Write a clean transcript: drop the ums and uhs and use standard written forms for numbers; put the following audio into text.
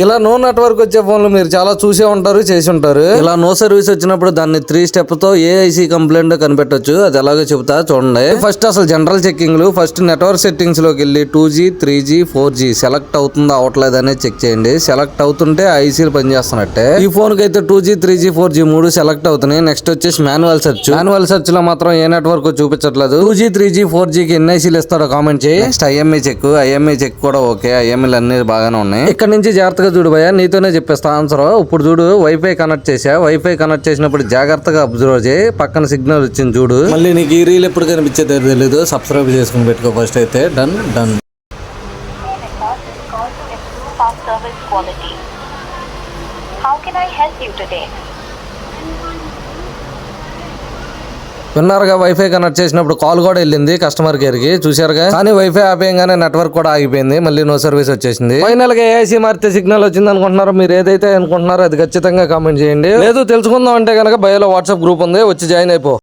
ఇలా no network వచ్చే ఫోన్లు మీరు చాలా చూసే ఉంటారు, చేసి ఉంటారు. ఇలా నో సర్వీస్ వచ్చినప్పుడు దాన్ని 3 స్టెప్ తో ఏ ఐసీ కంప్లైంట్ కనిపెట్టొచ్చు. అది ఎలాగో చెబుతా చూడండి. ఫస్ట్ అసలు general checking first network settings లోకి వెళ్ళి 2G 3G 4G సెలెక్ట్ అవుతుందా అవట్లేదు అనేది చెక్ చేయండి. సెలెక్ట్ అవుతుంటే ఐసీలు పనిచేస్తున్నట్టే. ఈ ఫోన్ కి అయితే 2G 3G 4G 3 సెలెక్ట్ అవుతున్నాయి. నెక్స్ట్ వచ్చేసి మాన్యువల్ సెర్చ్ లో మాత్రం ఏ నెట్వర్క్ చూపించట్లేదు. 2G 3G 4G కి ఎన్ని ఐసీలు ఇస్తారో కామెంట్ చేయి. నెక్స్ట్ ఐఎంఐ చెక్ కూడా ఓకే. ఐఎంఐలు అన్ని బాగానే ఉన్నాయి. ఇక్కడ నుంచి జాగ్రత్తగా చూడు భయ్యా, నీతోనే చెప్పేస్తా ఆన్సర్. ఇప్పుడు చూడు, వైఫై కనెక్ట్ చేసినప్పుడు జాగ్రత్తగా అబ్జర్వ్ చేయి. పక్కన సిగ్నల్ వచ్చింది చూడు. మళ్ళీ నీకు ఈ రీల్ ఎప్పుడు కనిపించేది తెలియదు. సబ్స్క్రైబ్ చేసుకుని పెట్టుకో ఫస్ట్ అయితే. డన్. విన్నారుగా, వైఫై కనెక్ట్ చేసినప్పుడు కాల్ కూడా వెళ్ళింది కస్టమర్ కేర్ కి, చూసారుగా. కానీ వైఫై ఆపేయంగానే నెట్వర్క్ కూడా ఆగిపోయింది. మళ్ళీ నో సర్వీస్ వచ్చేసింది. ఫైనల్ గా ఏఐసీ మారితే సిగ్నల్ వచ్చింది అనుకుంటున్నారు. మీరు ఏదైతే అనుకుంటున్నారో అది ఖచ్చితంగా కామెంట్ చేయండి. లేదు తెలుసుకుందాం అంటే కనుక బయోలో వాట్సాప్ గ్రూప్ ఉంది, వచ్చి జాయిన్ అయిపో.